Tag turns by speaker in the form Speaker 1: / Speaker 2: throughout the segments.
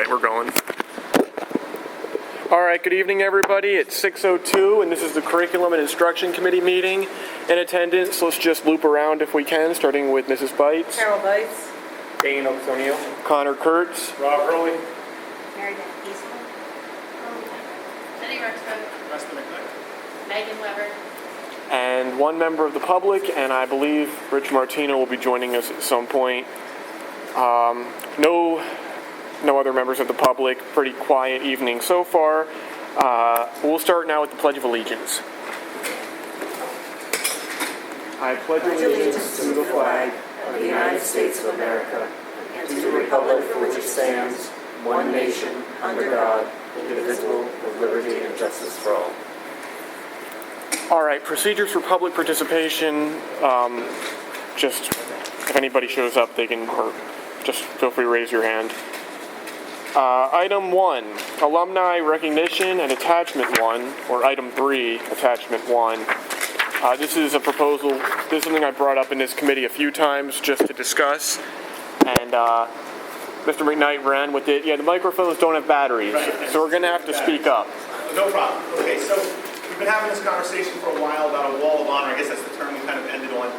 Speaker 1: right, we're going. All right, good evening, everybody. It's 6:02, and this is the Curriculum and Instruction Committee meeting. In attendance, let's just loop around if we can, starting with Mrs. Bites.
Speaker 2: Carol Bites.
Speaker 1: Dane O'Neil. Connor Kurtz. Rob Hurley.
Speaker 3: Mary Beth Eastman.
Speaker 4: Jenny Rexford.
Speaker 5: Preston McKnight.
Speaker 4: Megan Weber.
Speaker 1: And one member of the public, and I believe Rich Martino will be joining us at some point. No other members of the public. Pretty quiet evening so far. We'll start now with the Pledge of Allegiance. I pledge
Speaker 2: Allegiance to the flag of the United States of America and to the republic for which it stands, one nation, under God, indivisible, with liberty and justice for all.
Speaker 1: All right, procedures for public participation. Just if anybody shows up, they can, or just feel free to raise your hand. Item 1, alumni recognition and attachment 1, or item 3, attachment 1. This is a proposal. This is something I brought up in this committee a few times just to discuss, and Mr. McKnight ran with it. Yeah, the microphones don't have batteries, so we're going to have to speak up.
Speaker 5: No problem. Okay, so we've been having this conversation for a while about a wall of honor. I guess that's the term we kind of ended on.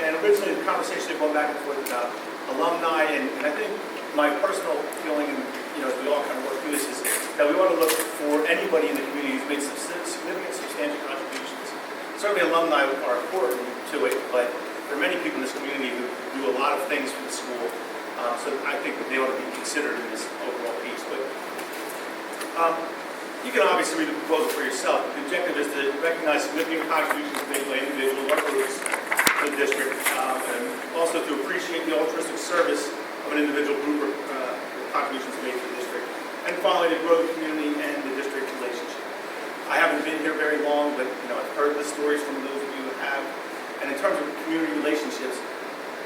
Speaker 5: And originally the conversation had gone back and forth about alumni, and I think my personal feeling, and as we all kind of work through this, is that we want to look for anybody in the community who's made significant, substantial contributions. Certainly alumni are important to it, but there are many people in this community who do a lot of things for the school, so I think that they ought to be considered in this overall piece. But you can obviously read the proposal for yourself. The objective is to recognize significant contributions made by individuals or groups to the district, and also to appreciate the altruistic service of an individual group or contributions made to the district, and finally to grow the community and the district relationship. I haven't been here very long, but I've heard the stories from those of you who have. And in terms of community relationships,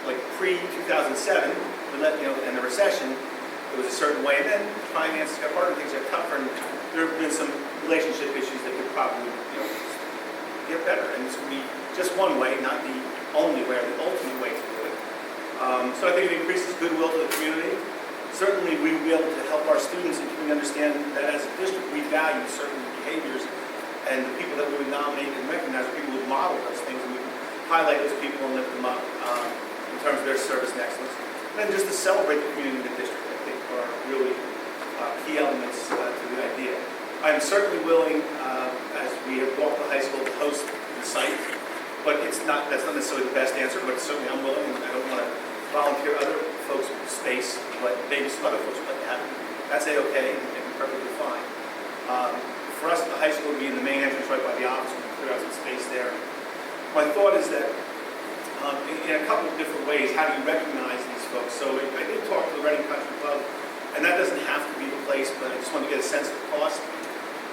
Speaker 5: like pre-2007, and the recession, it was a certain way, and then finances got harder, things got tougher, and there have been some relationship issues that could probably get better. And this would be just one way, not the only way, or the ultimate way to do it. So I think it increases goodwill to the community. Certainly we will be able to help our students and community understand that as a district we value certain behaviors, and the people that we would nominate and recognize are people who model those things, and we can highlight those people and lift them up in terms of their service and excellence. And then just to celebrate the community of the district, I think are really key elements to the idea. I am certainly willing, as we have walked the high school, to host the site, but that's not necessarily the best answer, but certainly I'm willing, and I don't want to volunteer other folks' space, but maybe some other folks would like to have it. That's A-okay and perfectly fine. For us at the high school, to be in the main entrance right by the office, we can clear out some space there. My thought is that in a couple of different ways, how do you recognize these folks? So I did talk to the Reading Country Club, and that doesn't have to be the place, but I just want to get a sense of the cost.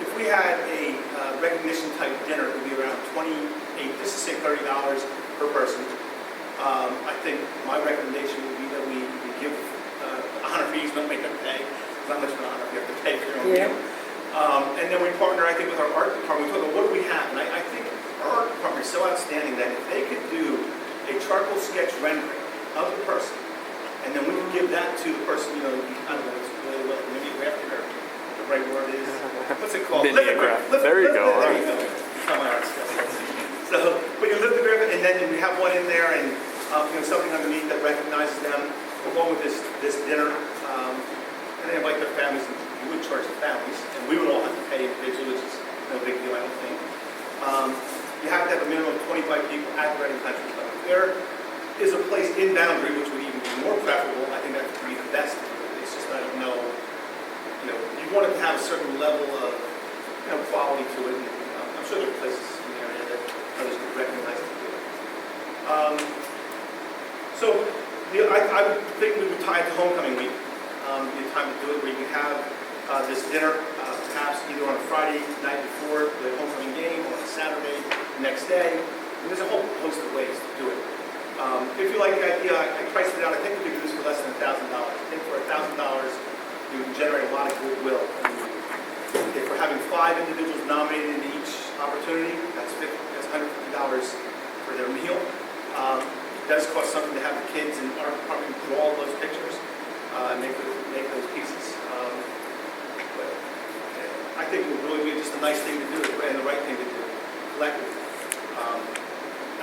Speaker 5: If we had a recognition type dinner, it would be around just to say $30 per person. I think my recommendation would be that we give $100 fees, don't make them pay. It's not much of an honor if you have to pay for your own meal. And then we partner, I think, with our art department. We talk about what do we have, and I think our art department is so outstanding that if they could do a charcoal sketch rendering of the person, and then we could give that to the person, I don't know, it's really well, mimeographed, or the right word is, what's it called?
Speaker 1: Mimeograph. There you go.
Speaker 5: There you go. It's not my art stuff. So, but you lithograph it, and then we have one in there, and something underneath that recognizes them, along with this dinner, and they invite their families. We would charge the families, and we would all have to pay individually, which is no big deal, I don't think. You have to have a minimum of 25 people at the Reading Country Club. If there is a place in Boundary, which would even be more preferable, I think that would be the best. It's just I don't know. You want it to have a certain level of quality to it. And, I'm sure there are places in the area that others could recognize it. I would think we would tie it to homecoming week. Be a time to do it where you can have this dinner, perhaps either on a Friday night before the homecoming game or on a Saturday the next day. And there's a whole host of ways to do it. If you like the idea, I priced it out. I think we could do this for less than $1,000. I think for $1,000, you can generate a lot of goodwill. If we're having 5 individuals nominated in each opportunity, that's $150 for their meal. It does cost something to have the kids in our department draw those pictures and make those pieces. really be just a nice thing to do and the right thing to do collectively.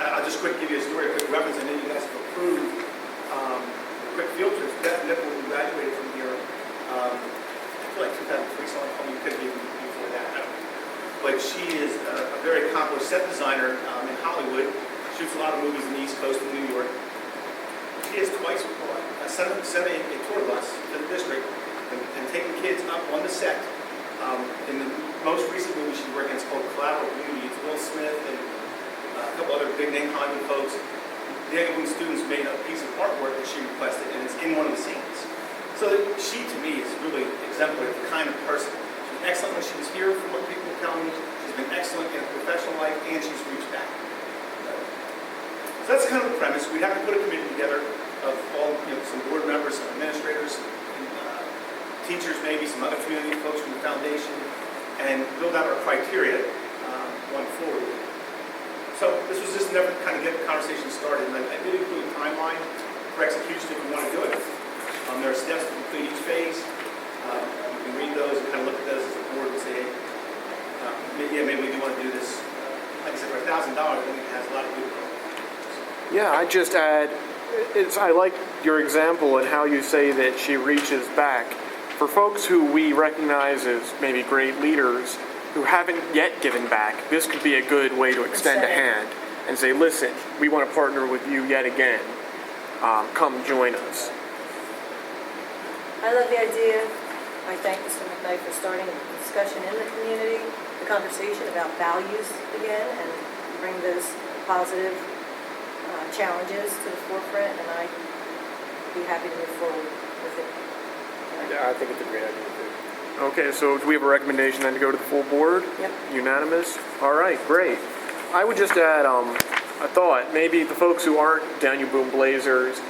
Speaker 5: I'll just quick give you a story, a quick reference. I know you guys have approved quick field trips. Beth Nipple, who graduated from here, I feel like 2003, so you could be before that. I don't know. But she is a very accomplished set designer in Hollywood. Shoots a lot of movies in the East Coast of New York. She has twice sent a tour bus to the district and taken kids up on the set. In the most recent movie she's working, it's called Collateral Beauty. It's Will Smith and a couple other big name Hollywood folks. Daniel Boone students made a piece of artwork that she requested, and it's in one of the scenes. So she, to me, is really exemplary of the kind of person. She's been excellent when she was here, from what people tell me. She's been excellent in her professional life, and she's reached back. So that's kind of the premise. We have to put a committee together of all, some board members, some administrators, teachers, maybe some other community folks from the foundation, and build out our criteria going forward. So this was just an effort to kind of get the conversation started, and I did include a timeline for execution if we want to do it. There are steps to complete each phase. You can read those and kind of look at those as a board and say, maybe we do want to do this. Like I said, for $1,000, I think it has a lot of good growth.
Speaker 1: Yeah, I just add, I like your example and how you say that she reaches back. For folks who we recognize as maybe great leaders who haven't yet given back, this could be a good way to extend a hand and say, listen, we want to partner with you yet again. Come join us.
Speaker 2: I love the idea. I thank Mr. McKnight for starting a discussion in the community, the conversation about values again, and bring those positive challenges to the forefront, and I'd be happy to move forward with it.
Speaker 6: Yeah, I think it's a great idea too.
Speaker 1: Okay, so do we have a recommendation then to go to the full board?
Speaker 2: Yep.
Speaker 1: Unanimous? All right, great. I would just add a thought. Maybe the folks who aren't Daniel Boone Blazers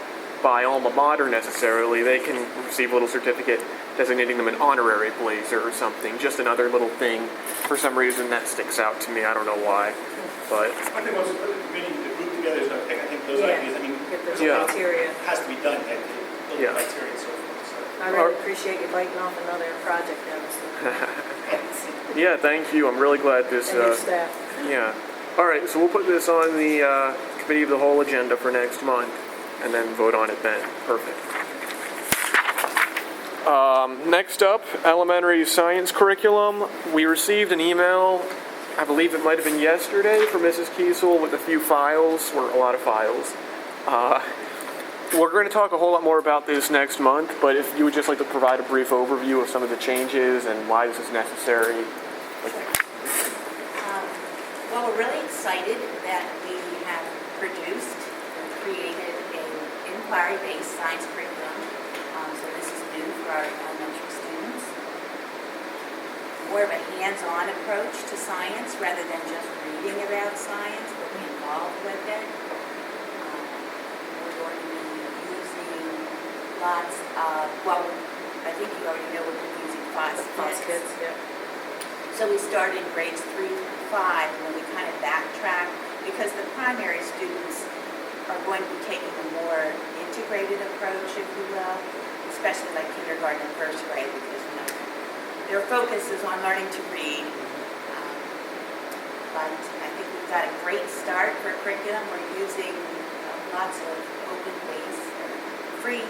Speaker 1: by alma mater necessarily, they can receive a little certificate designating them an honorary Blazer or something. Just another little thing. For some reason that sticks out to me. I don't know why. But
Speaker 5: I think once we put the committee, the group together is going to pick, I think those ideas,
Speaker 2: Get those
Speaker 1: Yeah.
Speaker 2: criteria.
Speaker 5: has to be done, and build the
Speaker 1: Yeah.
Speaker 5: criteria and so forth. So.
Speaker 2: I really appreciate you biting off another project down the
Speaker 1: yeah, thank you. I'm really glad this.
Speaker 2: and your staff.
Speaker 1: Yeah. All right, so we'll put this on the committee of the whole agenda for next month and then vote on it then. Perfect. Next up, elementary science curriculum. We received an email, I believe it might have been yesterday, from Mrs. Kiesel with a few files, or a lot of files. We're going to talk a whole lot more about this next month, but if you would just like to provide a brief overview of some of the changes and why this is necessary.
Speaker 3: Well, we're really excited that we have produced and created an inquiry-based science curriculum. So this is new for our elementary students. More of a hands-on approach to science rather than just reading about science, but be involved with it. We're going to be using lots of, well, I think you already know we're going to be using FOSS
Speaker 2: Kids, yeah.
Speaker 3: So we started in grades 3 through 5, and then we kind of backtracked because the primary students are going to be taking a more integrated approach, if you will, especially like kindergarten and first grade, because their focus is on learning to read. But I think we've got a great start for curriculum. We're using lots of open-based, free,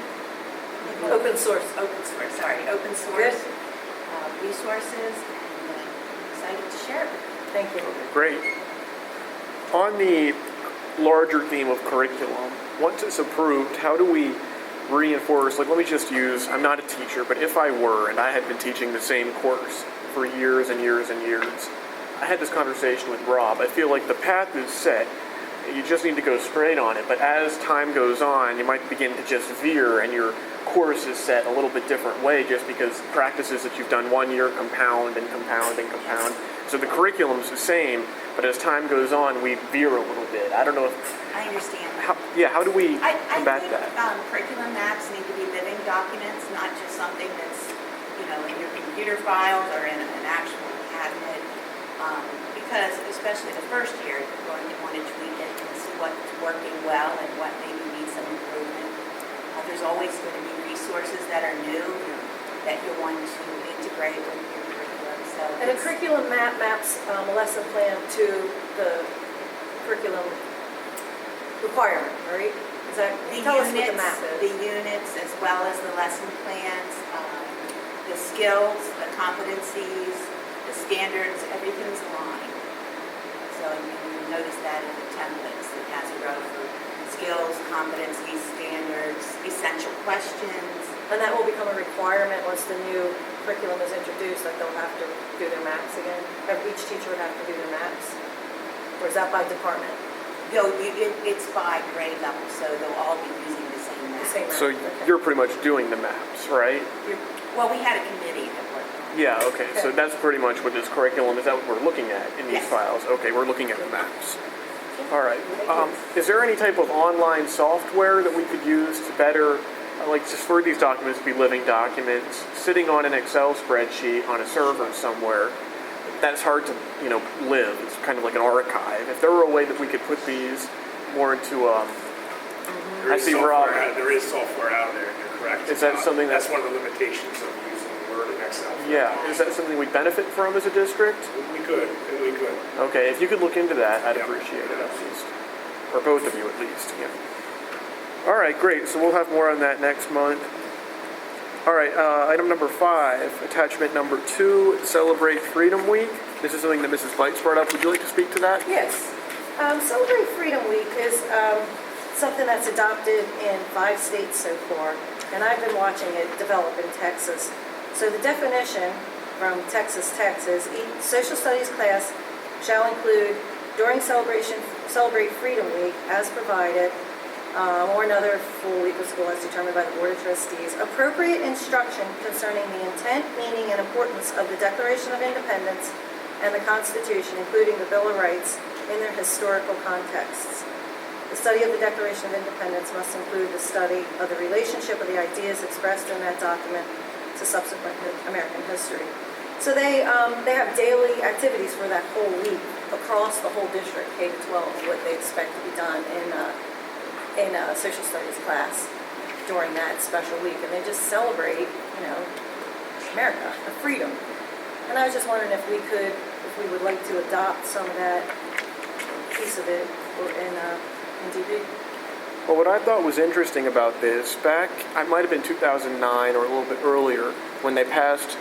Speaker 2: Open source.
Speaker 3: open source resources. Excited to share.
Speaker 2: Thank you.
Speaker 1: Great. On the larger theme of curriculum, once it's approved, how do we reinforce, let me just use, I'm not a teacher, but if I were and I had been teaching the same course for years and years and years, I had this conversation with Rob. I feel like the path is set. You just need to go straight on it. But as time goes on, you might begin to just veer and your course is set a little bit different way just because practices that you've done 1 year compound and compound and compound. So the curriculum's the same, but as time goes on, we veer a little bit. I don't know if...
Speaker 3: I understand.
Speaker 1: How do we combat that?
Speaker 3: I think curriculum maps need to be living documents, not just something that's, in your computer files or in an actual cabinet. Because especially the first year, you're going to want to tweak it and see what's working well and what maybe needs some improvement. There's always going to be resources that are new that you'll want to integrate with your curriculum. So
Speaker 2: And a
Speaker 3: it's-
Speaker 2: curriculum map maps a lesson plan to the curriculum requirement, right? Is that, tell us what the map
Speaker 3: The
Speaker 2: is.
Speaker 3: units, as well as the lesson plans, the skills, the competencies, the standards, everything's aligned. So you notice that in the templates, it has a row for skills, competencies, standards, essential questions.
Speaker 2: And that will become a requirement once the new curriculum is introduced, that they'll have to do their maps again? Each teacher would have to do their maps? Or is that by department?
Speaker 3: It's by grade level, so they'll all be using the same
Speaker 2: The
Speaker 3: map.
Speaker 2: same map?
Speaker 1: So
Speaker 2: Okay.
Speaker 1: you're pretty much doing the maps, right?
Speaker 3: Well, we had a committee that worked on it.
Speaker 1: Yeah, okay, so
Speaker 2: Okay.
Speaker 1: that's pretty much what this curriculum, is that what we're looking at in these
Speaker 3: Yes.
Speaker 1: files? Okay, we're looking at the maps. All right. Is there any type of online software that we could use to better, like just for these documents to be living documents, sitting on an Excel spreadsheet on a server somewhere? That's hard to, live. It's kind of like an archive. If there were a way that we could put these more into,
Speaker 6: There
Speaker 1: I
Speaker 6: is
Speaker 1: see
Speaker 6: software
Speaker 1: Rob.
Speaker 6: There is software out there, you're correct.
Speaker 1: Is that something
Speaker 6: That's one of the limitations of using Word and Excel.
Speaker 1: yeah, is that something we benefit from as a district?
Speaker 6: We could.
Speaker 1: Okay, if you could look into that, I'd
Speaker 6: Yeah.
Speaker 1: appreciate it at least. Or both of you at least, yeah. All right, great. So we'll have more on that next month. All right, item number 5, attachment number 2, Celebrate Freedom Week. This is something that Mrs. Bites brought up. Would you like to speak to that?
Speaker 2: Yes. Celebrate Freedom Week is something that's adopted in 5 states so far, and I've been watching it develop in Texas. So the definition from Texas Tech is each social studies class shall include during Celebrate Freedom Week as provided, or another full week of school as determined by the Board of Trustees, appropriate instruction concerning the intent, meaning, and importance of the Declaration of Independence and the Constitution, including the Bill of Rights, in their historical contexts. The study of the Declaration of Independence must include the study of the relationship of the ideas expressed in that document to subsequent American history. So they have daily activities for that whole week across the whole district, K-12, what they expect to be done in a social studies class during that special week. And they just celebrate, America, the freedom. And I was just wondering if we would like to adopt some of that piece of it in DB.
Speaker 1: Well, what I thought was interesting about this, it might have been 2009 or a little bit earlier, when they passed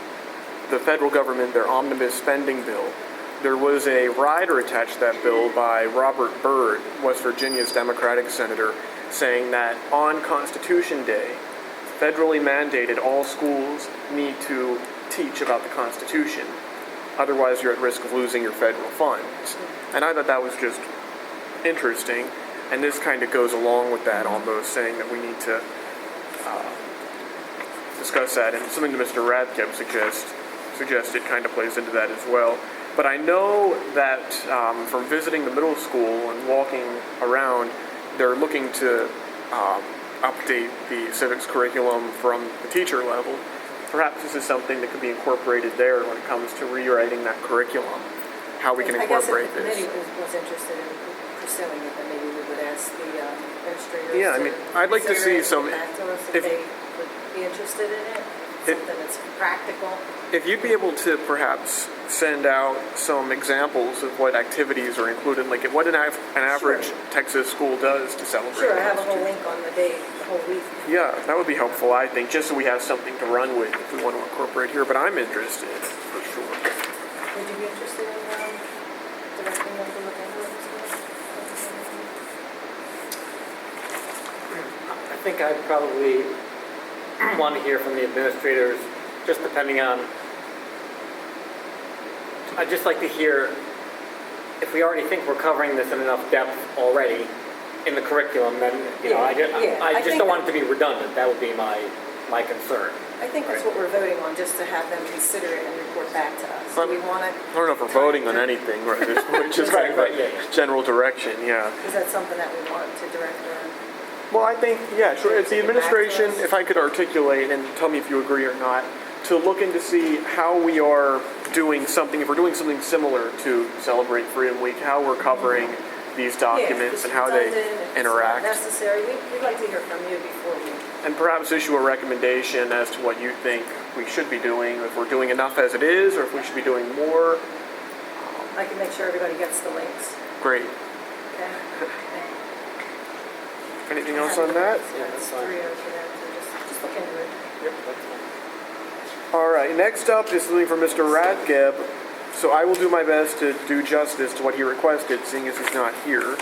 Speaker 1: the federal government their omnibus spending bill, there was a rider attached to that bill by Robert Byrd, West Virginia's Democratic senator, saying that on Constitution Day, federally mandated all schools need to teach about the Constitution. Otherwise, you're at risk of losing your federal funds. And I thought that was just interesting. And this kind of goes along with that, almost saying that we need to discuss that. And something that Mr. Radke suggested kind of plays into that as well. But I know that from visiting the middle school and walking around, they're looking to update the civics curriculum from the teacher level. Perhaps this is something that could be incorporated there when it comes to rewriting that curriculum, how we can incorporate
Speaker 2: I guess if the committee
Speaker 1: this.
Speaker 2: was interested in pursuing it, then maybe we would ask the administrators.
Speaker 1: Yeah, I mean, I'd like to see
Speaker 2: consider it and
Speaker 1: some-
Speaker 2: get back to us
Speaker 1: if-
Speaker 2: if they would be interested in it, something that's practical.
Speaker 1: If you'd be able to perhaps send out some examples of what activities are included, like what an average
Speaker 2: Sure.
Speaker 1: Texas school does to celebrate.
Speaker 2: Sure, I have a whole
Speaker 1: Constitution.
Speaker 2: link on the day, the whole week.
Speaker 1: Yeah, that would be helpful, I think, just so we have something to run with if we want to incorporate here. But I'm interested, for sure.
Speaker 2: Would you be interested in directing them to look into it?
Speaker 7: I think I'd probably want to hear from the administrators, just depending on, I'd just like to hear if we already think we're covering this in enough depth already in the curriculum, then, I
Speaker 2: I
Speaker 7: just
Speaker 2: think
Speaker 7: don't want it to be redundant. That would be my concern.
Speaker 2: I think that's what we're voting on, just to have them consider it and report back to us. Do we want to,
Speaker 1: I don't know if we're voting on anything right at this point, just
Speaker 7: Right,
Speaker 1: kind of
Speaker 7: yeah.
Speaker 1: general direction, yeah.
Speaker 2: is that something that we want to direct them?
Speaker 1: Well, I think, yeah, sure, it's the
Speaker 2: Take it back to
Speaker 1: administration,
Speaker 2: us.
Speaker 1: if I could articulate, and tell me if you agree or not, to look into see how we are doing something, if we're doing something similar to Celebrate Freedom Week, how we're covering these documents and how they interact.
Speaker 2: Necessary, we'd like to hear from you before we
Speaker 1: and perhaps issue a recommendation as to what you think we should be doing, if we're doing enough as it is, or if we should be doing more.
Speaker 2: I can make sure everybody gets the links,
Speaker 1: Great.
Speaker 2: okay?
Speaker 1: Anything else on that?
Speaker 7: Yeah, that's
Speaker 2: That's
Speaker 7: fine.
Speaker 2: 3 hours for them to just look into it.
Speaker 7: Yep, that's fine.
Speaker 1: All right, next up is something from Mr. Radgeb. So I will do my best to do justice to what he requested, seeing as he's not here.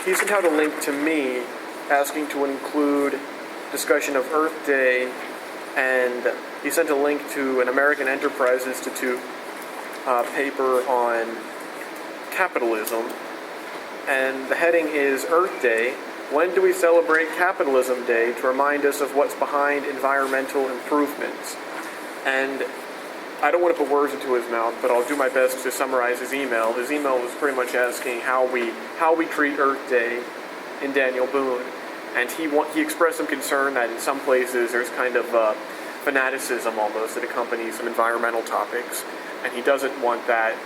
Speaker 1: He sent out a link to me asking to include discussion of Earth Day, and he sent a link to an American Enterprise Institute paper on capitalism. And the heading is Earth Day. When do we celebrate Capitalism Day to remind us of what's behind environmental improvements? And I don't want to put words into his mouth, but I'll do my best to summarize his email. His email was pretty much asking how we treat Earth Day in Daniel Boone. And he expressed some concern that in some places there's kind of fanaticism almost that accompanies some environmental topics. And he doesn't want that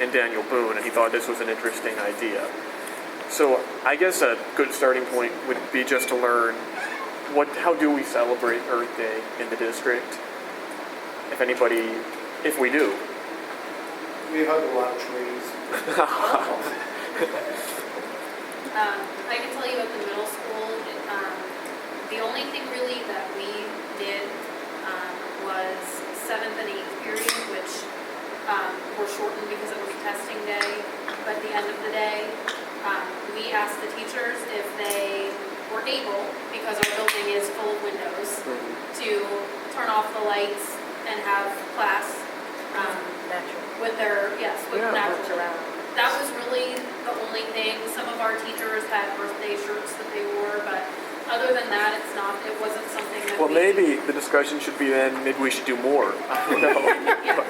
Speaker 1: in Daniel Boone, and he thought this was an interesting idea. So I guess a good starting point would be just to learn how do we celebrate Earth Day in the district? If we do.
Speaker 6: We hug a lot of trees.
Speaker 4: I can tell you at the middle school, the only thing really that we did was 7th and 8th period, which were shortened because it was testing day. But at the end of the day, we asked the teachers if they were able, because our building is full of windows, to turn off the lights and have class
Speaker 2: Natural.
Speaker 4: with natural.
Speaker 2: Around.
Speaker 4: That was really the only thing. Some of our teachers had birthday shirts that they wore, but other than that, it wasn't something that
Speaker 1: Well,
Speaker 4: we...
Speaker 1: maybe the discussion should be then, maybe we should do more. I don't know.
Speaker 4: Yeah.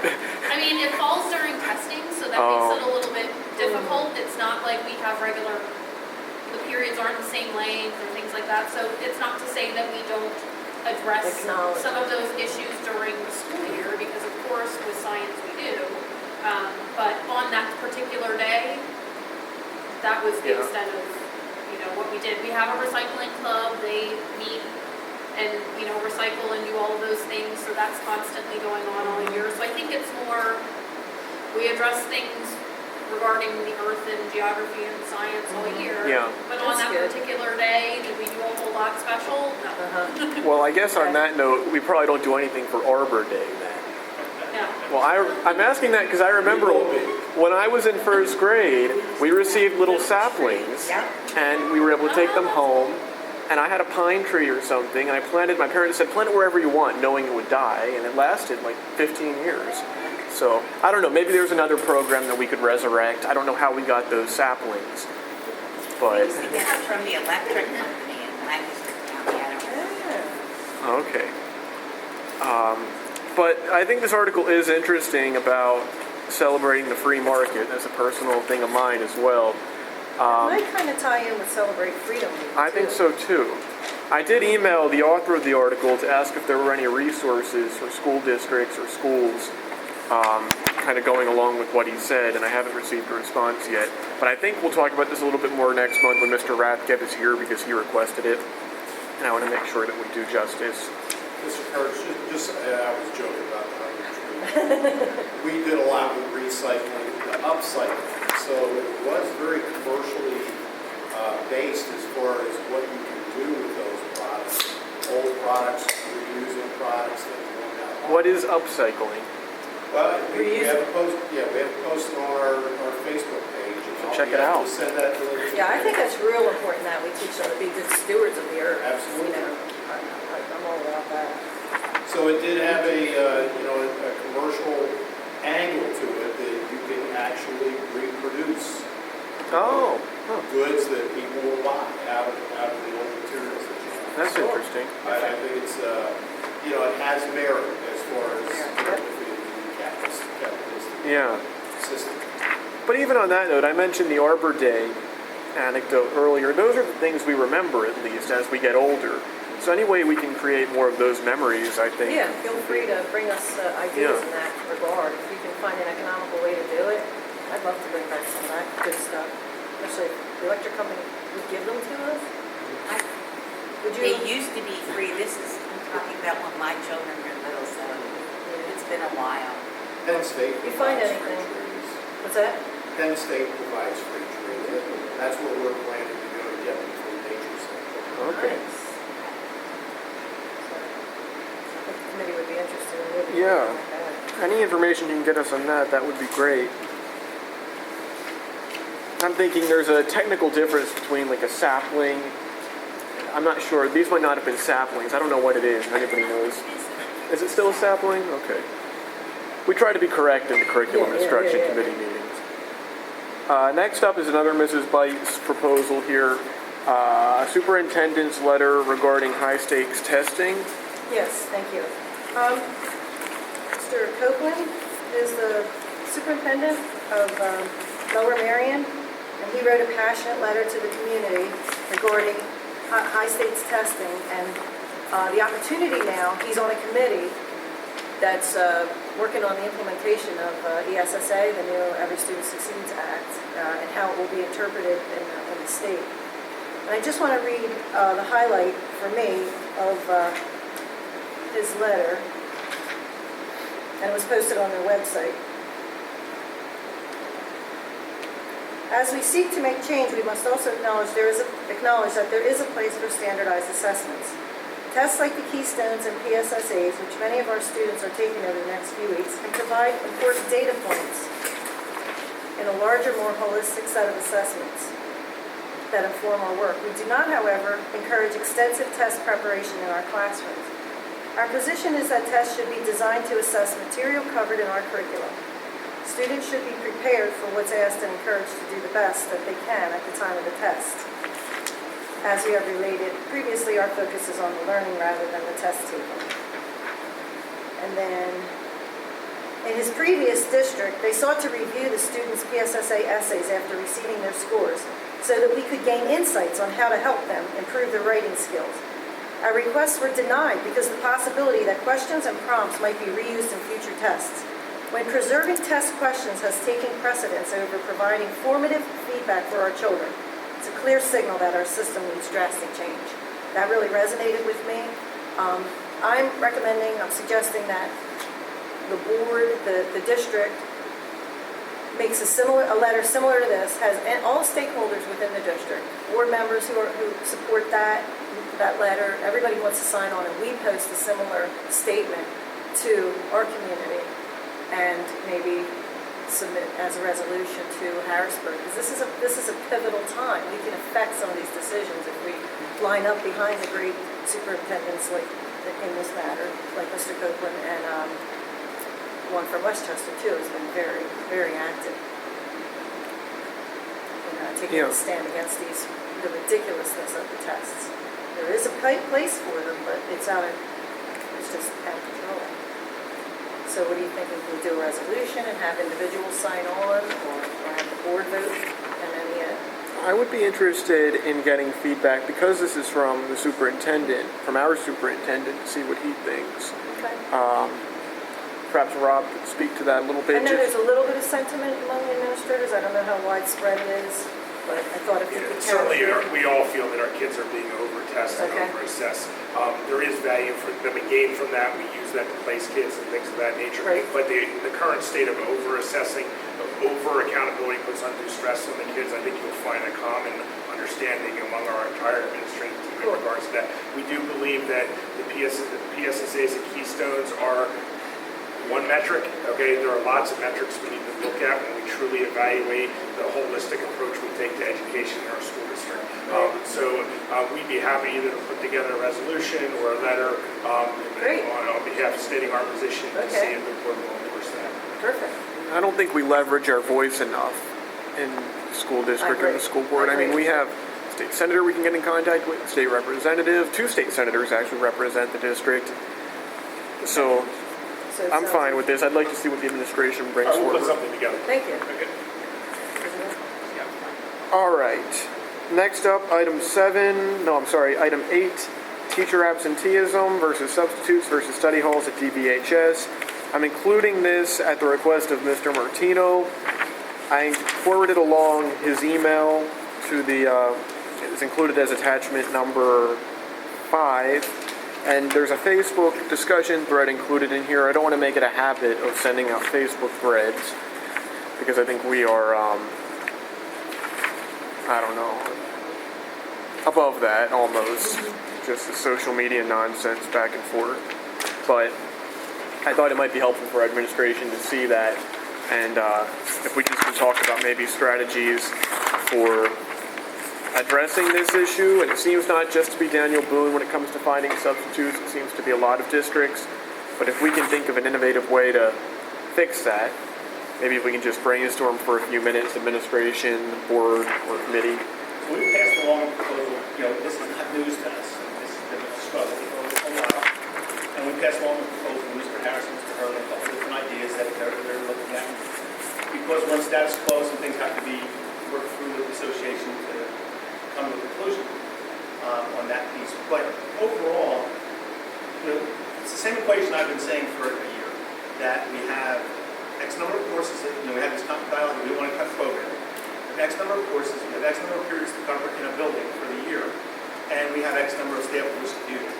Speaker 4: I mean, it falls during testing, so that makes it a little bit difficult. It's not like we have the periods aren't the same length or things like that, so it's not to say that we don't address
Speaker 2: Acknowledge.
Speaker 4: some of those issues during the school year, because of course with science we do. But on that particular day, that was the extent of, what we did. We have a recycling club, they meet and, recycle and do all of those things, so that's constantly going on all year. So I think it's more, we address things regarding the earth and geography and science all year.
Speaker 1: Yeah.
Speaker 4: But on
Speaker 2: That's
Speaker 4: that
Speaker 2: good.
Speaker 4: particular day, did we do a whole lot special? No.
Speaker 1: Well, I guess on that note, we probably don't do anything for Arbor Day then.
Speaker 4: No.
Speaker 1: Well, I'm asking that because I remember when I was in first grade, we received little saplings, and we were able to take them home. And I had a pine tree or something, and my parents said, plant it wherever you want, knowing it would die, and it lasted like 15 years. So, I don't know, maybe there's another program that we could resurrect. I don't know how we got those saplings, but,
Speaker 3: We get it from the electric company in Lancaster County. I don't know.
Speaker 1: okay. But I think this article is interesting about celebrating the free market as a personal thing of mine as well.
Speaker 2: Might kind of tie in with Celebrate Freedom Week,
Speaker 1: I think
Speaker 2: too.
Speaker 1: so too. I did email the author of the article to ask if there were any resources for school districts or schools kind of going along with what he said, and I haven't received a response yet. But I think we'll talk about this a little bit more next month when Mr. Rathgeb is here because he requested it, and I want to make sure that we do justice.
Speaker 8: Mr. Kurtz, I was joking about the 100 trees. We did a lot with recycling, upcycling, so it was very commercially based as far as what you can do with those products. Old products, reusing products that you want out.
Speaker 1: What is upcycling?
Speaker 8: Well, we have a post, we have a post on our Facebook page.
Speaker 1: So check it out.
Speaker 8: We'll send that to the.
Speaker 2: Yeah, I think that's real important that we teach them to be good stewards of the earth.
Speaker 8: Absolutely.
Speaker 2: I'm all about that.
Speaker 8: So it did have a commercial angle to it that you can actually reproduce
Speaker 1: Oh,
Speaker 8: goods that people will buy out of the old materials that you have.
Speaker 1: that's interesting.
Speaker 8: I think it's, it has merit as far as the capitalistic
Speaker 1: Yeah.
Speaker 8: system.
Speaker 1: But even on that note, I mentioned the Arbor Day anecdote earlier. Those are the things we remember, at least, as we get older. So any way we can create more of those memories, I think.
Speaker 2: Yeah, feel free to bring us ideas in that regard. If you can find an economical way to do it, I'd love to bring back some of that good stuff. Especially if the electric company would give them to us. Would
Speaker 3: They
Speaker 2: you,
Speaker 3: used to be free. This is, I'm talking about when my children were little, so it's been a while.
Speaker 8: Penn State
Speaker 2: You find
Speaker 8: provides free
Speaker 2: anything?
Speaker 8: trees.
Speaker 2: what's that?
Speaker 8: Penn State provides free trees. That's where we're planning to go to get them from Nature Center.
Speaker 1: Okay.
Speaker 2: Nice. I think the committee would be interested in moving.
Speaker 1: Yeah.
Speaker 2: forward with that.
Speaker 1: Any information you can get us on that, that would be great. I'm thinking there's a technical difference between like a sapling. I'm not sure. These might not have been saplings. I don't know what it is. If anybody knows. Is it still a sapling? Okay. We try to be correct in the curriculum
Speaker 2: Yeah,
Speaker 1: instruction
Speaker 2: yeah.
Speaker 1: committee meetings. Next up is another Mrs. Bite's proposal here. Superintendent's letter regarding high stakes testing.
Speaker 2: Yes, thank you. Mr. Copeland is the superintendent of Lower Marion, and he wrote a passionate letter to the community regarding high stakes testing. And the opportunity now, he's on a committee that's working on the implementation of ESSA, the new Every Student Succeeds Act, and how it will be interpreted in the state. And I just want to read the highlight for me of his letter, and it was posted on their website. As we seek to make change, we must also acknowledge that there is a place for standardized assessments. Tests like the Keystones and PSSAs, which many of our students are taking over the next few weeks, can provide important data points in a larger, more holistic set of assessments that inform our work. We do not, however, encourage extensive test preparation in our classrooms. Our position is that tests should be designed to assess material covered in our curriculum. Students should be prepared for what's asked and encouraged to do the best that they can at the time of the test. As we have related previously, our focus is on the learning rather than the test taking. And then, in his previous district, they sought to review the students' PSSA essays after receiving their scores so that we could gain insights on how to help them improve their writing skills. Our requests were denied because of the possibility that questions and prompts might be reused in future tests. When preserving test questions has taken precedence over providing formative feedback for our children, it's a clear signal that our system needs drastic change. That really resonated with me. I'm suggesting that the board, the district, makes a letter similar to this, has all stakeholders within the district, board members who support that letter, everybody wants to sign on, and we post a similar statement to our community and maybe submit as a resolution to Harrisburg, because this is a pivotal time. We can affect some of these decisions if we line up behind the great superintendents like in this matter, like Mr. Copeland, and one from Westchester too has been very, very active in taking a stand against the ridiculousness of the tests. There is a place for them, but it's just out of control. So what do you think? We'll do a resolution and have individuals sign on, or have the board vote, and then
Speaker 1: I would be interested in getting feedback, because this is from the superintendent, from our superintendent, to see what he thinks.
Speaker 2: Okay.
Speaker 1: Perhaps Rob could speak to that a little bit.
Speaker 2: I know there's a little bit of sentiment among the administrators. I don't know how widespread it is, but I thought if you could
Speaker 9: Certainly,
Speaker 2: carry
Speaker 9: we all feel that our kids are being over-tested,
Speaker 2: Okay.
Speaker 9: over-assessed. There is value that we gain from that. We use that to place kids and things of that nature.
Speaker 2: Right.
Speaker 9: But the current state of over-assessing, over-accountability puts undue stress on the kids. I think you'll find a common understanding among our entire administrative team
Speaker 2: Cool.
Speaker 9: in regards to that. We do believe that the PSSAs and Keystones are one metric. Okay, there are lots of metrics we need to look at when we truly evaluate the holistic approach we take to education in our school district. So we'd be happy either to put together a resolution or a letter
Speaker 2: Great.
Speaker 9: on behalf of stating our position to
Speaker 2: Okay.
Speaker 9: see if the board will endorse that.
Speaker 2: Perfect.
Speaker 1: I don't think we leverage our voice enough in the school district or
Speaker 2: agree.
Speaker 1: the school board.
Speaker 2: I
Speaker 1: I mean,
Speaker 2: agree.
Speaker 1: we have state senator we can get in contact with, state representative, 2 state senators actually represent the district. So
Speaker 2: So it
Speaker 1: I'm
Speaker 2: sounds-
Speaker 1: fine with this. I'd like to see what the administration brings
Speaker 9: I will put
Speaker 1: forward.
Speaker 9: something together.
Speaker 2: Thank you.
Speaker 9: Okay.
Speaker 1: All right. Next up, item 8, teacher absenteeism versus substitutes versus study halls at DBHS. I'm including this at the request of Mr. Martino. I forwarded along his email to it's included as attachment number 5, and there's a Facebook discussion thread included in here. I don't want to make it a habit of sending out Facebook threads, because I think we are, I don't know, above that almost. Just the social media nonsense back and forth. But I thought it might be helpful for administration to see that, and if we just can talk about maybe strategies for addressing this issue. And it seems not just to be Daniel Boone when it comes to finding substitutes. It seems to be a lot of districts. But if we can think of an innovative way to fix that, maybe if we can just brainstorm for a few minutes, administration, board, or committee.
Speaker 5: So we passed along a proposal, this is not news to us, this has been a struggle for a while. And we passed along a proposal to Mr. Harrison, Mr. Hurley, a couple different ideas that they're looking at. Because we're in status quo, some things have to be worked through with the association to come to a conclusion on that piece. But overall, it's the same equation I've been saying for a year, that we have X number of courses, we have this dialogue, we want to cut program. We have X number of courses, we have X number of periods to cover in a building for the year, and we have X number of staff members to do that.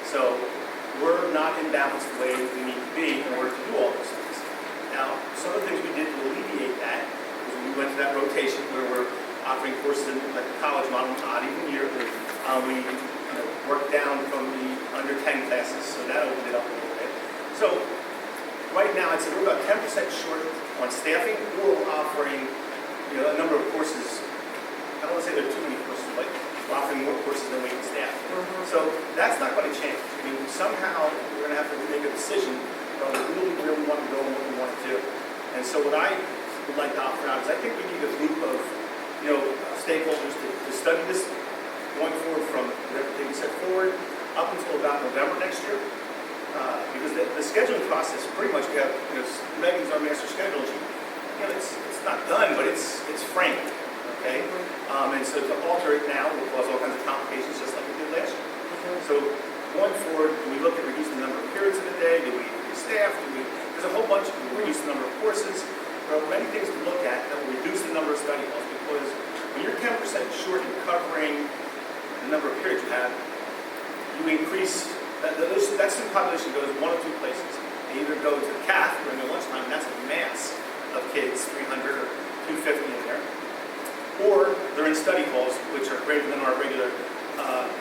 Speaker 5: So we're not in balance the way we need to be in order to do all those things. Now, some of the things we did to alleviate that was we went to that rotation where we're offering courses in like the college model, odd even year. We worked down from the under 10 classes, so that opened it up a little bit. So right now, I'd say we're about 10% short on staffing or offering a number of courses. I don't want to say there are too many courses, but we're offering more courses than we can staff. So that's not going to change. I mean, somehow we're going to have to make a decision about what we really want to go and what we want to do. And so what I would like to offer out is I think we need a group of stakeholders to study this going forward from everything we set forward up until about November next year. Because the scheduling process, pretty much we have, Megan's our master scheduler. It's not done, but it's framed, okay? And so to alter it now will cause all kinds of complications, just like we did last year. So going forward, do we look at reducing the number of periods in the day? Do we increase staff? There's a whole bunch of reduce the number of courses. There are many things to look at that will reduce the number of study halls, because when you're 10% short in covering the number of periods you have, you increase, that student population goes one of two places. They either go to the CAF during their lunchtime, and that's a mass of kids, 300 or 250 in there, or they're in study halls, which are greater than our regular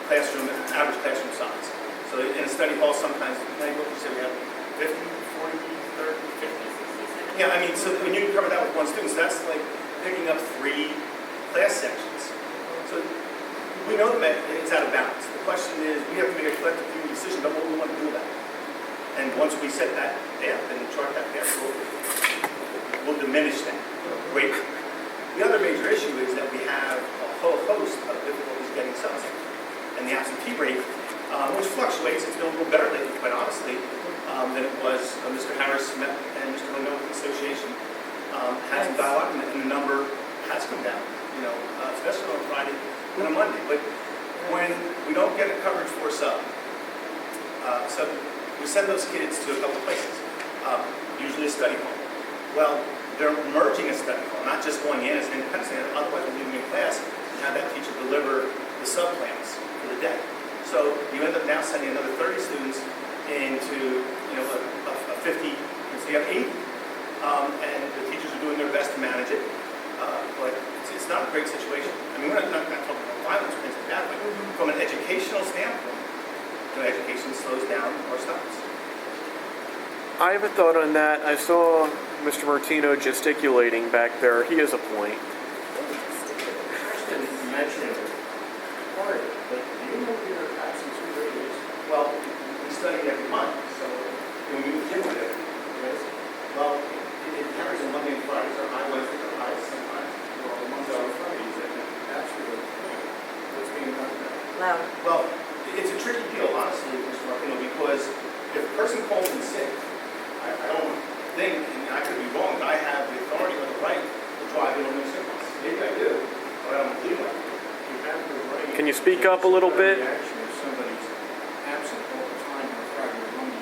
Speaker 5: classroom, average classroom size. So in a study hall, sometimes, what you say we have 50, 40, 30, 50. Yeah, I mean, so when you cover that with one student, so that's like picking up 3 class sections. So we know that it's out of balance. The question is, we have to make a collective decision about what we want to do about it. And once we set that path and chart that path, we'll diminish that greatly. The other major issue is that we have a whole host of difficulties getting subs. And the absentee rate, which fluctuates, it's been a little better lately, quite honestly, than it was when Mr. Harris met and Mr. Leno Association had some dialogue, and the number has come down, especially on Friday and a Monday. But when we don't get a coverage for sub, so we send those kids to a couple places, usually a study hall. Well, they're merging a study hall, not just going in as an independent student. Otherwise, we're leaving in class and have that teacher deliver the sub plans for the day. So you end up now sending another 30 students into a 50, so you have 80. And the teachers are doing their best to manage it, but it's not a great situation. I mean, we're not talking about violence or things like that, but from an educational standpoint, education slows down or stops.
Speaker 1: I have a thought on that. I saw Mr. Martino gesticulating back there. He has a point.
Speaker 6: Kristen mentioned part of it, but do you know what your absence rate is?
Speaker 5: Well, we study every month, so when we begin with it, well, it varies on Monday and Fridays are high, Wednesdays are high, sometimes. Well, the Monday and Fridays, that's really what's being done there.
Speaker 2: Loud.
Speaker 5: Well, it's a tricky deal, honestly, Mr. Martino, because if a person calls in sick, I don't think, and I could be wrong, but I have the authority or the right to drive in on their sick bus. Maybe I do, but I don't believe I do.
Speaker 6: You have the right.
Speaker 1: Can you speak up a little bit?
Speaker 6: Actually, if somebody's absent all the time on Friday or Monday.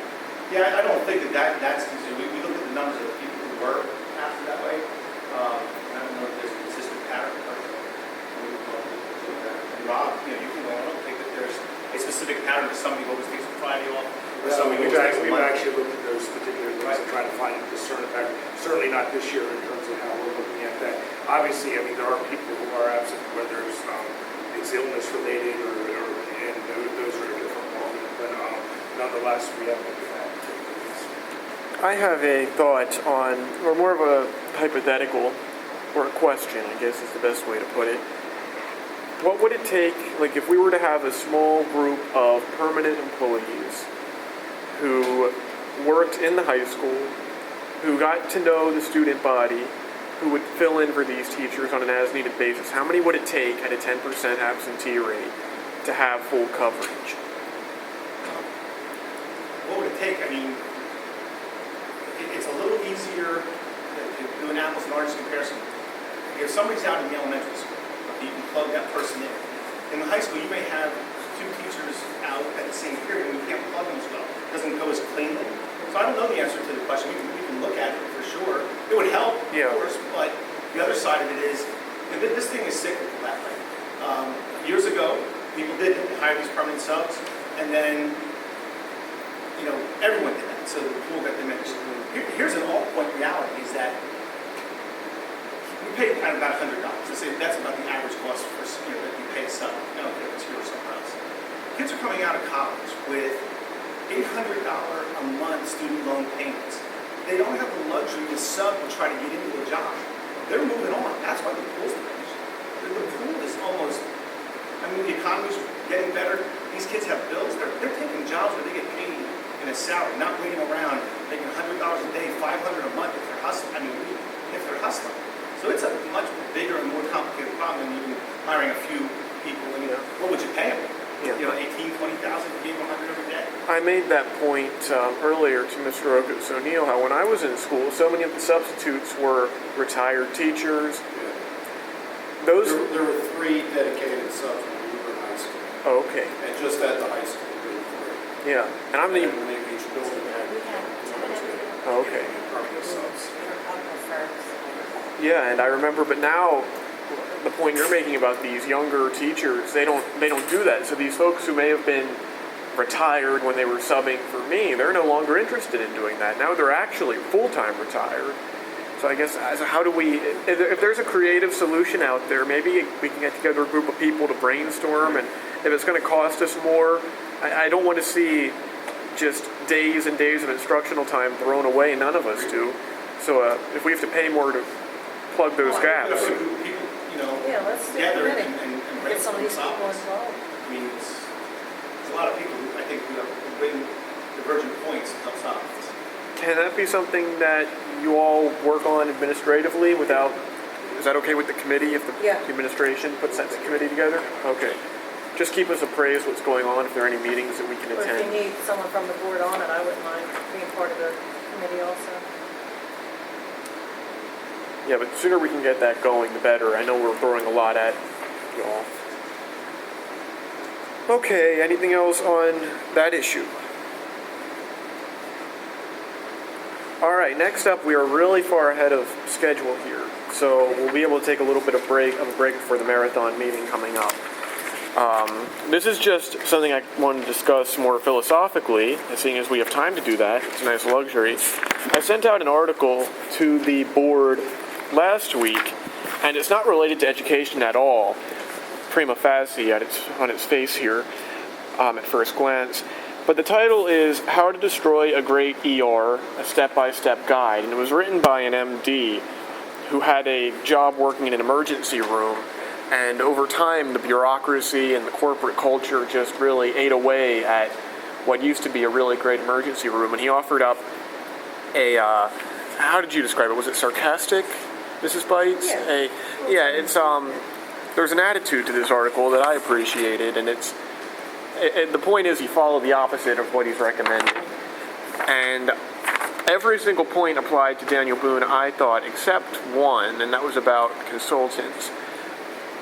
Speaker 5: Yeah, I don't think that's considered. We looked at the numbers of the people who were after that way. I don't know if there's a consistent pattern. And Rob, you can go, I don't think that there's a specific pattern, or somebody always takes Friday off, or somebody
Speaker 9: We've
Speaker 5: always takes
Speaker 9: actually
Speaker 5: Monday.
Speaker 9: looked at those particular things and tried to find a discern effect. Certainly not this year in terms of how we're looking at that. Obviously, I mean, there are people who are absent, whether it's illness related and those are a different ballgame. But nonetheless, we have looked at that.
Speaker 1: I have a thought on, or more of a hypothetical, or a question, I guess is the best way to put it. What would it take, like if we were to have a small group of permanent employees who worked in the high school, who got to know the student body, who would fill in for these teachers on an as-needed basis, how many would it take at a 10% absentee rate to have full coverage?
Speaker 5: What would it take? I mean, it's a little easier to do an apples and oranges comparison. If somebody's out in the elementary school, you can plug that person in. In the high school, you may have 2 teachers out at the same period, and you can't plug them as well. It doesn't go as cleanly. So I don't know the answer to the question. We can look at it for sure. It would help,
Speaker 1: Yeah.
Speaker 5: of course, but the other side of it is, you know, this thing is cyclical that way. Years ago, people did hire these permanent subs, and then, you know, everyone did that, so the pool got diminished. Here's an all-point reality, is that we pay about $100. Let's say that's about the average cost for, you know, that you pay a sub. I don't care if it's here or somewhere else. Kids are coming out of college with $800 a month student loan payments. They don't have the luxury to sub and try to get into a job. They're moving on. That's why the pool's diminished. The pool is almost, I mean, the economy's getting better. These kids have bills. They're taking jobs where they get paid in a salary, not waiting around making $100 a day, $500 a month if they're hustling. I mean, if they're hustling. So it's a much bigger and more complicated problem than even hiring a few people. You know, what would you pay them?
Speaker 1: Yeah.
Speaker 5: You know, 18, 20,000, you gave them 100 every day.
Speaker 1: I made that point earlier to Mr. Ogus O'Neill, how when I was in school, so many of the substitutes were retired teachers. Those,
Speaker 8: There were 3 dedicated subs when we were in high school,
Speaker 1: oh, okay,
Speaker 8: and just at the high school, there were 3.
Speaker 1: yeah, and I'm the,
Speaker 8: And then each building had
Speaker 3: We have 10
Speaker 1: oh, okay.
Speaker 8: permanent subs.
Speaker 1: Yeah, and I remember, but now the point you're making about these younger teachers, they don't do that. So these folks who may have been retired when they were subbing for me, they're no longer interested in doing that. Now they're actually full-time retired. So I guess, how do we, if there's a creative solution out there, maybe we can get together a group of people to brainstorm, and if it's going to cost us more, I don't want to see just days and days of instructional time thrown away. None of us do. So if we have to pay more to plug those gaps.
Speaker 5: Put a group of people, you know,
Speaker 2: Yeah, let's do
Speaker 5: together
Speaker 2: it.
Speaker 5: and
Speaker 2: Get some of these people
Speaker 5: problems.
Speaker 2: involved.
Speaker 5: I mean, there's a lot of people who I think who have bring divergent points to help solve this.
Speaker 1: Can that be something that you all work on administratively without, is that okay with the committee if the
Speaker 2: Yeah.
Speaker 1: administration puts that committee together? Okay. Just keep us appraised what's going on, if there are any meetings that we can
Speaker 2: Or if you
Speaker 1: attend.
Speaker 2: need someone from the board on it, I wouldn't mind being part of the committee also.
Speaker 1: Yeah, but the sooner we can get that going, the better. I know we're throwing a lot at y'all. Okay, anything else on that issue? All right, next up, we are really far ahead of schedule here. So we'll be able to take a little bit of a break before the marathon meeting coming up. This is just something I wanted to discuss more philosophically, seeing as we have time to do that. It's a nice luxury. I sent out an article to the board last week, and it's not related to education at all, prima facie on its face here, at first glance. But the title is How to Destroy a Great ER, a Step-by-Step Guide, and it was written by an MD who had a job working in an emergency room. And over time, the bureaucracy and the corporate culture just really ate away at what used to be a really great emergency room. And he offered up a, how did you describe it? Was it sarcastic, Mrs. Bites?
Speaker 2: Yeah.
Speaker 1: It's, there's an attitude to this article that I appreciated, and the point is he followed the opposite of what he's recommending. And every single point applied to Daniel Boone, I thought, except one, and that was about consultants.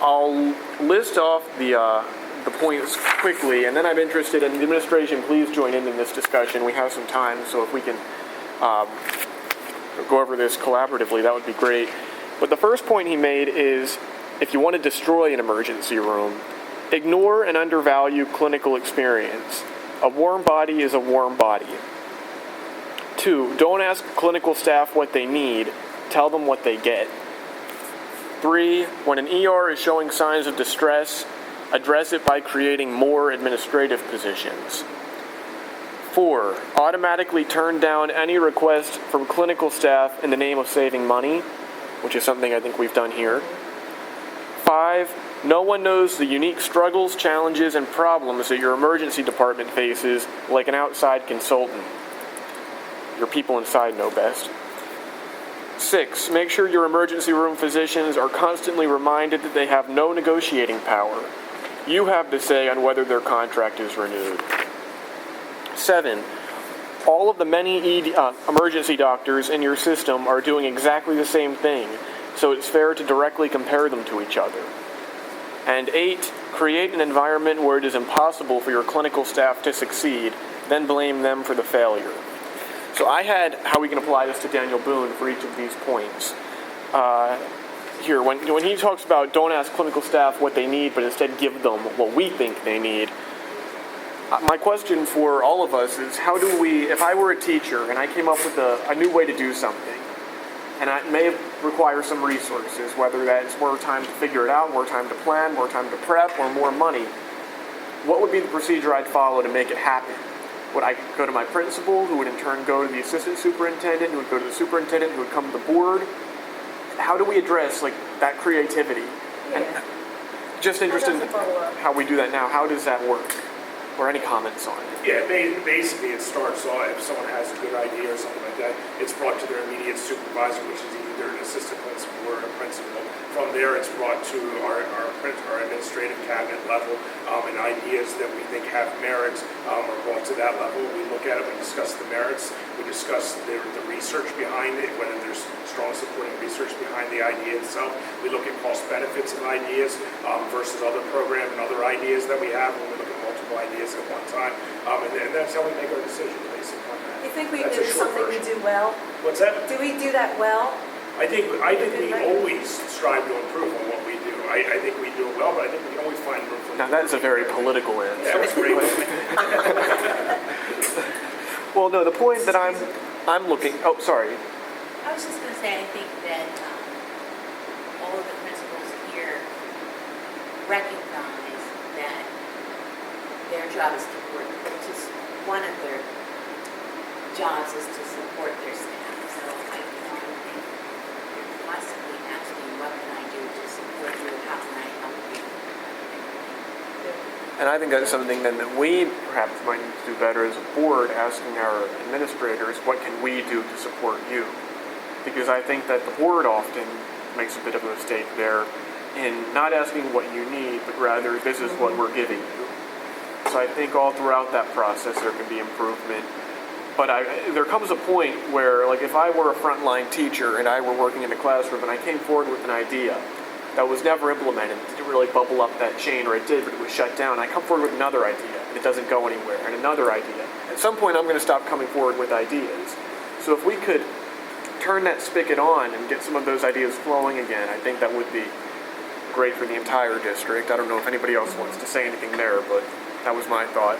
Speaker 1: I'll list off the points quickly, and then I'm interested in the administration. Please join in this discussion. We have some time, so if we can go over this collaboratively, that would be great. But the first point he made is, if you want to destroy an emergency room, Ignore and undervalue clinical experience. A warm body is a warm body. 2, don't ask clinical staff what they need. Tell them what they get. 3, when an ER is showing signs of distress, address it by creating more administrative positions. 4, automatically turn down any request from clinical staff in the name of saving money, which is something I think we've done here. 5, no one knows the unique struggles, challenges, and problems that your emergency department faces like an outside consultant. Your people inside know best. 6, make sure your emergency room physicians are constantly reminded that they have no negotiating power. You have the say on whether their contract is renewed. 7, all of the many emergency doctors in your system are doing exactly the same thing, so it's fair to directly compare them to each other. And 8, create an environment where it is impossible for your clinical staff to succeed, then blame them for the failure. So I had how we can apply this to Daniel Boone for each of these points. Here, when he talks about don't ask clinical staff what they need, but instead give them what we think they need, my question for all of us is how do we, if I were a teacher and I came up with a new way to do something, and it may require some resources, whether that's more time to figure it out, more time to plan, more time to prep, or more money, what would be the procedure I'd follow to make it happen? Would I go to my principal, who would in turn go to the assistant superintendent, who would go to the superintendent, who would come to the board? How do we address that creativity? And just interested in how we do that now. How does that work? Or any comments on it?
Speaker 9: Yeah, basically it starts off, if someone has a good idea or something like that, it's brought to their immediate supervisor, which is either an assistant principal or a principal. From there, it's brought to our administrative cabinet level, and ideas that we think have merits are brought to that level. We look at it, we discuss the merits, we discuss the research behind it, whether there's strong supporting research behind the idea itself. We look at cost benefits of ideas versus other programs and other ideas that we have when we look at multiple ideas at one time, and that's how we make our decision based upon that.
Speaker 2: You think we
Speaker 9: That's
Speaker 2: do
Speaker 9: a short
Speaker 2: something we
Speaker 9: version.
Speaker 2: do well?
Speaker 9: What's that?
Speaker 2: Do we do that well?
Speaker 9: I think we always strive to improve on what we do. I think we do it well, but I think we can always find room for
Speaker 1: Now that's a very political answer.
Speaker 9: That was great.
Speaker 1: Well, no, the point that I'm looking. Oh, sorry.
Speaker 3: I was just going to say, I think that all of the principals here recognize that their job is to work, just one of their jobs is to support their staff. So I don't think you're constantly asking, what can I do to support you, how can I help you?
Speaker 1: And I think that's something then that we perhaps might need to do better as a board, asking our administrators, what can we do to support you? Because I think that the board often makes a bit of a mistake there in not asking what you need, but rather this is what we're giving you. So I think all throughout that process there can be improvement. But there comes a point where, like if I were a frontline teacher and I were working in a classroom and I came forward with an idea that was never implemented, it didn't really bubble up that chain, or it did, but it was shut down. I come forward with another idea, and it doesn't go anywhere, and another idea. At some point, I'm going to stop coming forward with ideas. So if we could turn that spigot on and get some of those ideas flowing again, I think that would be great for the entire district. I don't know if anybody else wants to say anything there, but that was my thought.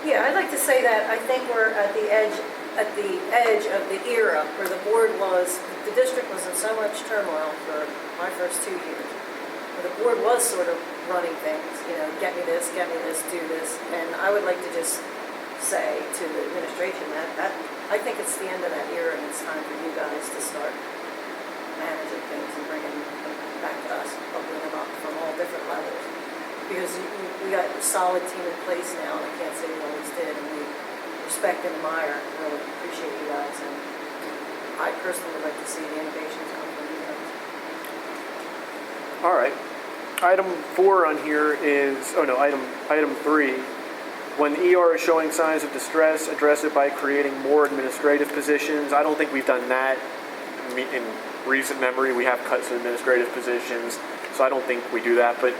Speaker 2: Yeah, I'd like to say that I think we're at the edge of the era where the board was, the district was in so much turmoil for my first 2 years. Where the board was sort of running things, get me this, do this. And I would like to just say to the administration that I think it's the end of that era and it's time for you guys to start managing things and bringing them back to us, opening them up from all different levels. Because we got a solid team in place now, and I can't say we always did, and we respect and admire, really appreciate you guys, and I personally would like to see the innovations come from you guys.
Speaker 1: All right. Item 4 on here is, item 3. When the ER is showing signs of distress, address it by creating more administrative positions. I don't think we've done that in recent memory. We have cut some administrative positions, so I don't think we do that. But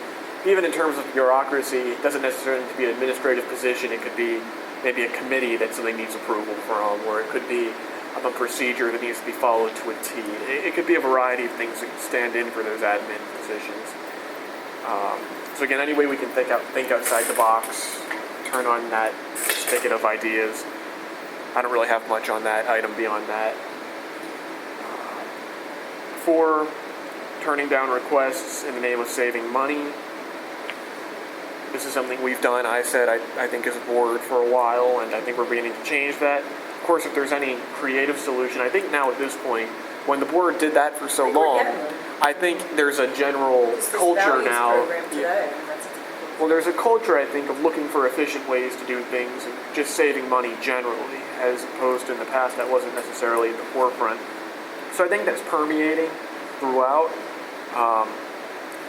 Speaker 1: even in terms of bureaucracy, it doesn't necessarily need to be an administrative position. It could be maybe a committee that something needs approval from, or it could be a procedure that needs to be followed to a T. It could be a variety of things that stand in for those admin positions. So again, any way we can think outside the box, turn on that spigot of ideas. I don't really have much on that item beyond that. 4, turning down requests in the name of saving money. This is something we've done, I said, I think as a board for a while, and I think we're beginning to change that. Of course, if there's any creative solution, I think now at this point, when the board did that for so
Speaker 2: I think we're
Speaker 1: long,
Speaker 2: getting there.
Speaker 1: I think there's a general
Speaker 2: It's this
Speaker 1: culture
Speaker 2: values
Speaker 1: now.
Speaker 2: program today, and that's-
Speaker 1: Well, there's a culture, I think, of looking for efficient ways to do things and just saving money generally, as opposed to in the past that wasn't necessarily at the forefront. So I think that's permeating throughout.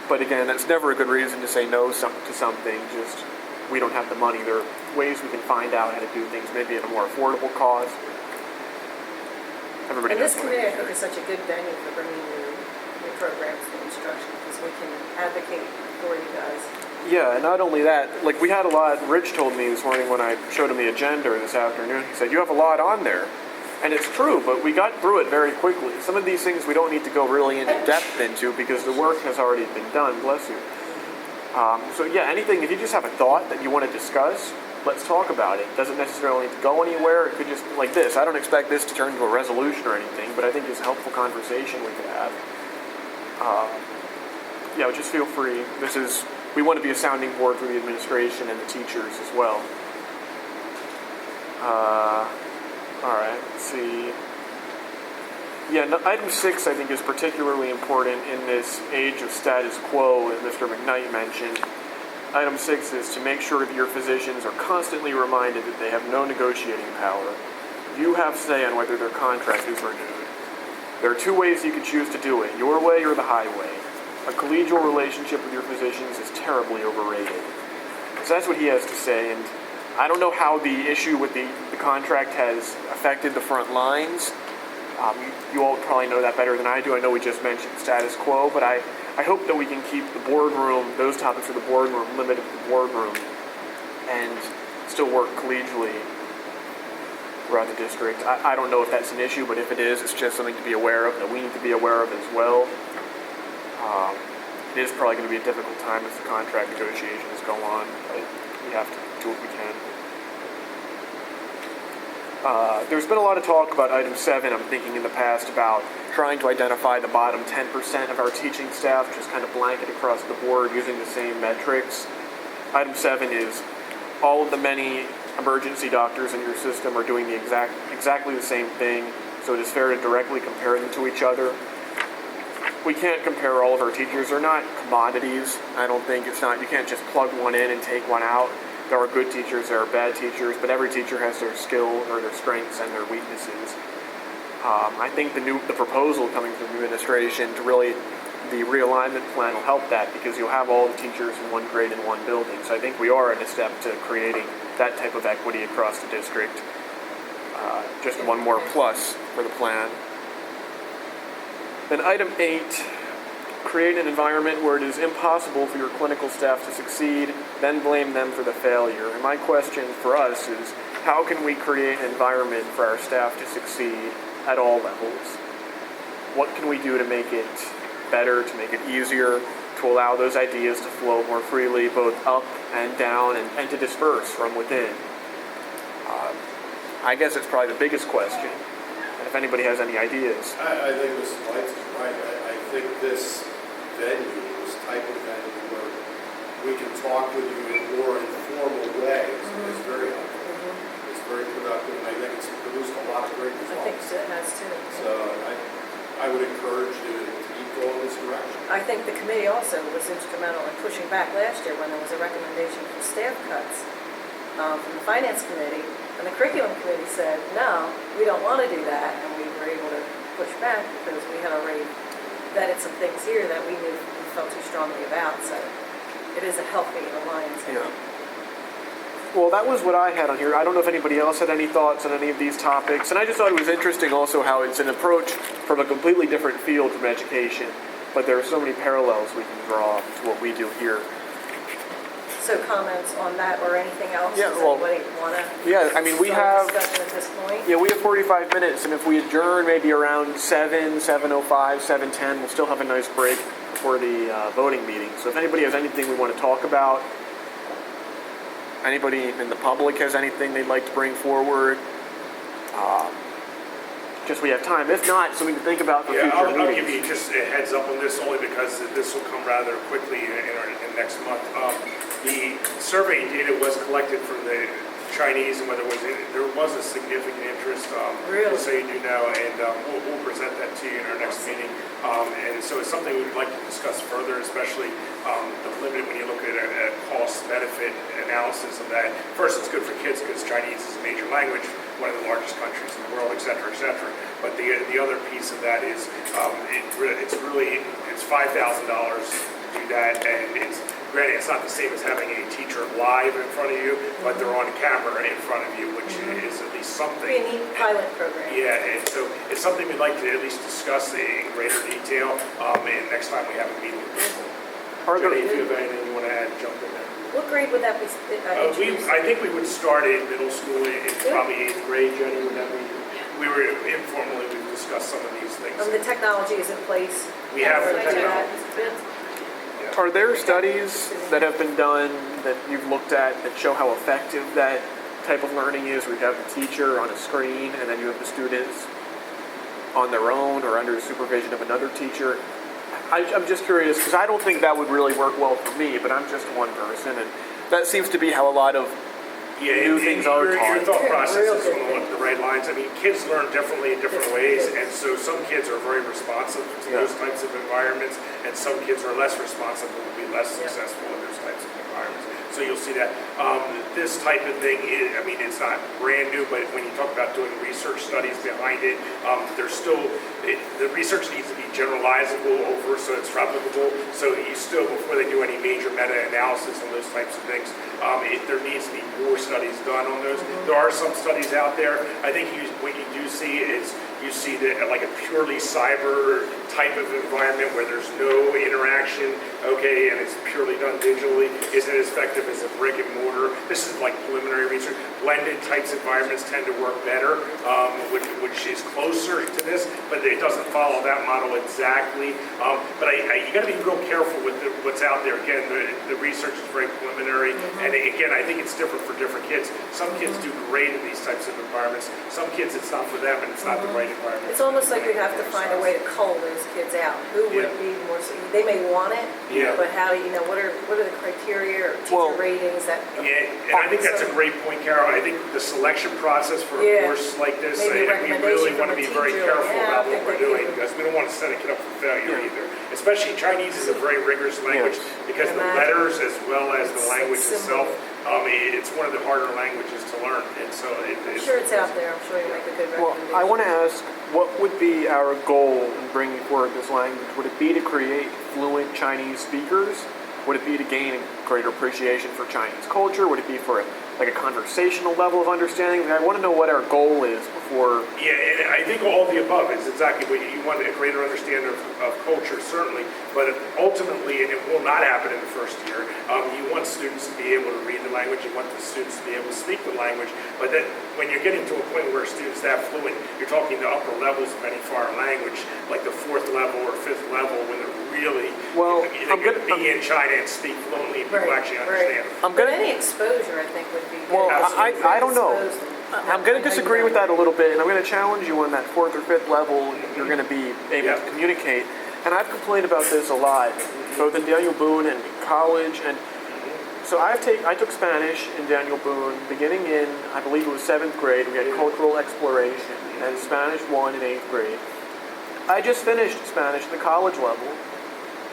Speaker 1: But again, that's never a good reason to say no to something, just we don't have the money. There are ways we can find out how to do things maybe at a more affordable cost. Everybody
Speaker 2: And
Speaker 1: knows
Speaker 2: this
Speaker 1: what
Speaker 2: committee, I
Speaker 1: I
Speaker 2: think,
Speaker 1: mean.
Speaker 2: is such a good venue for bringing new programs to instruction, because we can advocate for you guys.
Speaker 1: Yeah, and not only that, like we had a lot, Rich told me this morning when I showed him the agenda this afternoon, he said, you have a lot on there. And it's true, but we got through it very quickly. Some of these things we don't need to go really in depth into because the work has already been done, bless you. So yeah, anything, if you just have a thought that you want to discuss, let's talk about it. Doesn't necessarily need to go anywhere. It could just, like this, I don't expect this to turn into a resolution or anything, but I think it's a helpful conversation we could have. Yeah, just feel free. We want to be a sounding board for the administration and the teachers as well. All right, let's see. Yeah, item 6 I think is particularly important in this age of status quo that Mr. McKnight mentioned. Item 6 is to make sure that your physicians are constantly reminded that they have no negotiating power. You have say on whether their contract is renewed. There are 2 ways you can choose to do it, your way or the highway. A collegial relationship with your physicians is terribly overrated. So that's what he has to say, and I don't know how the issue with the contract has affected the front lines. You all probably know that better than I do. I know we just mentioned status quo, but I hope that we can keep the boardroom, those topics of the boardroom, limited to the boardroom, and still work collegially throughout the district. I don't know if that's an issue, but if it is, it's just something to be aware of, that we need to be aware of as well. It is probably going to be a difficult time as the contract negotiations go on, but we have to do what we can. There's been a lot of talk about item 7, I'm thinking in the past, about trying to identify the bottom 10% of our teaching staff, just kind of blanket across the board using the same metrics. Item 7 is all of the many emergency doctors in your system are doing exactly the same thing, so it is fair to directly compare them to each other. We can't compare all of our teachers. They're not commodities. I don't think you can't just plug one in and take one out. There are good teachers, there are bad teachers, but every teacher has their skill or their strengths and their weaknesses. I think the proposal coming from the administration to really, the realignment plan will help that because you'll have all the teachers in one grade in one building. So I think we are at a step to creating that type of equity across the district. Just one more plus for the plan. Then item 8, create an environment where it is impossible for your clinical staff to succeed, then blame them for the failure. And my question for us is, how can we create an environment for our staff to succeed at all levels? What can we do to make it better, to make it easier, to allow those ideas to flow more freely, both up and down, and to disperse from within? I guess it's probably the biggest question. And if anybody has any ideas.
Speaker 8: I think Mrs. Lights is right. I think this venue, this type of venue where we can talk with you in more informal ways is very helpful. It's very productive, and I think it's produced a lot of great
Speaker 2: I think
Speaker 8: results.
Speaker 2: it has too.
Speaker 8: So I would encourage you to keep going this direction.
Speaker 2: I think the committee also was instrumental in pushing back last year when there was a recommendation for staff cuts from the finance committee, and the curriculum committee said, no, we don't want to do that, and we were able to push back because we had already vetted some things here that we knew we felt too strongly about, so it is a healthy alliance.
Speaker 1: Yeah. Well, that was what I had on here. I don't know if anybody else had any thoughts on any of these topics, and I just thought it was interesting also how it's an approach from a completely different field from education, but there are so many parallels we can draw to what we do here.
Speaker 2: So comments on that or anything else?
Speaker 1: Yeah,
Speaker 2: Does
Speaker 1: well,
Speaker 2: anybody want to?
Speaker 1: Yeah, I mean, we have,
Speaker 2: Discussion at this point?
Speaker 1: yeah, we have 45 minutes, and if we adjourn maybe around 7:05, 7:10, we'll still have a nice break before the voting meeting. So if anybody has anything we want to talk about, anybody in the public has anything they'd like to bring forward, just we have time. If not, something to think about for
Speaker 9: Yeah,
Speaker 1: future
Speaker 9: I'll give
Speaker 1: meetings.
Speaker 9: you just a heads up on this only because this will come rather quickly in next month. The survey data was collected from the Chinese, and whether there was a significant interest,
Speaker 2: Really?
Speaker 9: just so you do know, and we'll present that to you in our next meeting. And so it's something we would like to discuss further, especially the limit when you look at a cost-benefit analysis of that. First, it's good for kids because Chinese is a major language, one of the largest countries in the world, et cetera, et cetera. But the other piece of that is it's $5,000 to do that, and granted, it's not the same as having a teacher live in front of you, but they're on camera in front of you, which is at least something.
Speaker 2: Be a neat pilot program.
Speaker 9: Yeah, and so it's something we'd like to at least discuss in greater detail, and next time we have a meeting with people.
Speaker 1: Are there-
Speaker 9: Jenny, if you have anything you want to add, jump in there.
Speaker 2: What grade would that be introduced?
Speaker 9: I think we would start in middle school, in probably 8th grade, Jenny, would that be? We were informally, we've discussed some of these things.
Speaker 2: The technology is in place.
Speaker 9: We have
Speaker 2: for
Speaker 9: the
Speaker 2: that.
Speaker 9: technology.
Speaker 1: Are there studies that have been done that you've looked at that show how effective that type of learning is, where you have the teacher on a screen and then you have the students on their own or under the supervision of another teacher? I'm just curious, because I don't think that would really work well for me, but I'm just one person, and that seems to be how a lot of new things are
Speaker 9: Your
Speaker 1: taught.
Speaker 9: thought process
Speaker 2: Real
Speaker 9: is
Speaker 2: good
Speaker 9: along the right lines. I mean, kids learn differently in different ways, and so some kids are very responsive to those types of environments, and some kids are less responsive and will be less successful in those types of environments. So you'll see that. This type of thing, it's not brand new, but when you talk about doing research studies behind it, there's still, the research needs to be generalizable over, so it's replicable. So you still, before they do any major meta-analysis on those types of things, there needs to be more studies done on those. There are some studies out there. I think what you do see is you see that like a purely cyber type of environment where there's no interaction, okay, and it's purely done digitally, isn't as effective as a brick and mortar. This is like preliminary research. Blended types of environments tend to work better, which is closer to this, but it doesn't follow that model exactly. But you got to be real careful with what's out there. Again, the research is very preliminary, and again, I think it's different for different kids. Some kids do great in these types of environments. Some kids, it's not for them, and it's not the right environment.
Speaker 2: It's almost like we'd have to find a way to cull those kids out. Who would be more, they may want it, but how, what are the criteria or teacher ratings that?
Speaker 9: Yeah, and I think that's a great point, Carol. I think the selection process for a course like this,
Speaker 2: Maybe a
Speaker 9: we really
Speaker 2: recommendation
Speaker 9: want to
Speaker 2: from
Speaker 9: be
Speaker 2: a
Speaker 9: very
Speaker 2: teacher,
Speaker 9: careful about what we're doing
Speaker 2: would-
Speaker 9: because we don't want to set a kid up for failure either. Especially Chinese is a very rigorous language because the
Speaker 2: Imagine.
Speaker 9: letters as well as the
Speaker 2: It's
Speaker 9: language
Speaker 2: simple.
Speaker 9: itself, it's one of the harder languages to learn. And so
Speaker 2: I'm sure it's out there. I'm sure you make a good
Speaker 1: Well,
Speaker 2: recommendation.
Speaker 1: I want to ask, what would be our goal in bringing forward this language? Would it be to create fluent Chinese speakers? Would it be to gain greater appreciation for Chinese culture? Would it be for a conversational level of understanding? I want to know what our goal is before.
Speaker 9: Yeah, and I think all of the above is exactly what you want, a greater understanding of culture, certainly, but ultimately, and it will not happen in the first year, you want students to be able to read the language, you want the students to be able to speak the language, but then when you're getting to a point where students that fluent, you're talking the upper levels of any foreign language, like the 4th level or 5th level, when they're really
Speaker 1: I'm
Speaker 9: going to be in China and speak fluently and people actually understand.
Speaker 2: But any exposure, I think, would be good.
Speaker 1: Well, I don't know.
Speaker 2: Expose them.
Speaker 1: I'm going to disagree with that a little bit, and I'm going to challenge you on that 4th or 5th level. You're going to be able to communicate, and I've complained about this a lot, both in Daniel Boone and college. And so I took Spanish in Daniel Boone, beginning in, I believe it was 7th grade. We had cultural exploration and Spanish 1 in 8th grade. I just finished Spanish at the college level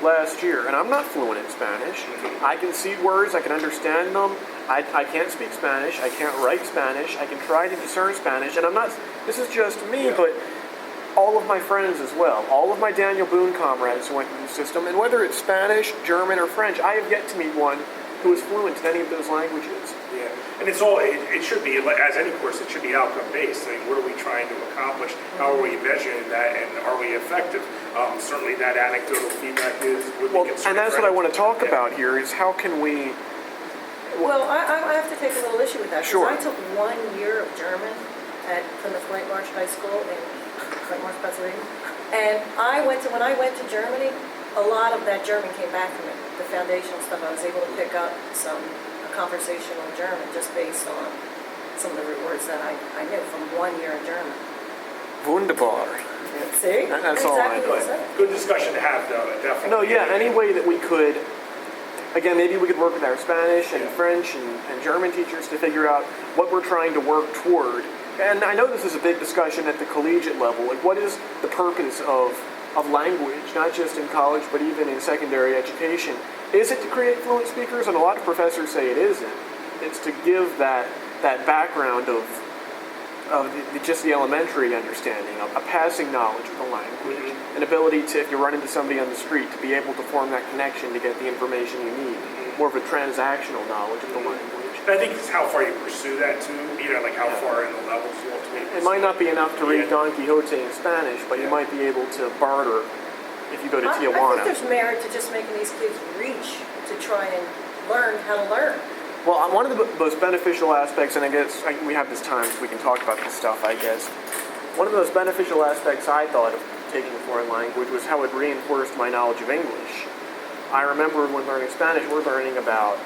Speaker 1: last year, and I'm not fluent in Spanish. I can see words, I can understand them. I can't speak Spanish, I can't write Spanish, I can try to discern Spanish, and I'm not, this is just me, but all of my friends as well, all of my Daniel Boone comrades who went through the system, and whether it's Spanish, German, or French, I have yet to meet one who is fluent in any of those languages.
Speaker 9: Yeah, and it's all, it should be, as any course, it should be outcome-based. I mean, what are we trying to accomplish? How are we measuring that, and are we effective? Certainly that anecdotal feedback would be
Speaker 1: Well,
Speaker 9: considered.
Speaker 1: and that's what I want to talk about here, is how can we
Speaker 2: Well, I have to take a little issue with that. 'Cause
Speaker 1: Sure.
Speaker 2: I took 1 year of German at Plymouth White Marsh High School in White Marsh, Pennsylvania. And when I went to Germany, a lot of that German came back to me. The foundational stuff, I was able to pick up a conversational German just based on some of the words that I knew from 1 year in German.
Speaker 1: Wunderbar.
Speaker 2: See?
Speaker 1: That's all I
Speaker 2: Exactly what I
Speaker 1: know.
Speaker 2: said.
Speaker 9: Good discussion to have, though, definitely.
Speaker 1: No, yeah, any way that we could, again, maybe we could work with our Spanish and
Speaker 9: Yeah.
Speaker 1: French and German teachers to figure out what we're trying to work toward. And I know this is a big discussion at the collegiate level. Like, what is the purpose of language, not just in college, but even in secondary education? Is it to create fluent speakers? And a lot of professors say it isn't. It's to give that background of just the elementary understanding, a passing knowledge of the language, an ability to, if you run into somebody on the street, to be able to form that connection to get the information you need, more of a transactional knowledge of the language.
Speaker 9: And I think it's how far you pursue that, too, like how far in the levels you ultimately.
Speaker 1: It might not be enough to read
Speaker 9: Yeah.
Speaker 1: Don Quixote in Spanish, but you might be able to barter if you go to
Speaker 2: I think
Speaker 1: Tijuana.
Speaker 2: there's merit to just making these kids reach to try and learn how to learn.
Speaker 1: Well, one of the most beneficial aspects, and I guess we have this time so we can talk about this stuff, I guess. One of the most beneficial aspects I thought of taking a foreign language was how it reinforced my knowledge of English. I remember when learning Spanish, we're learning about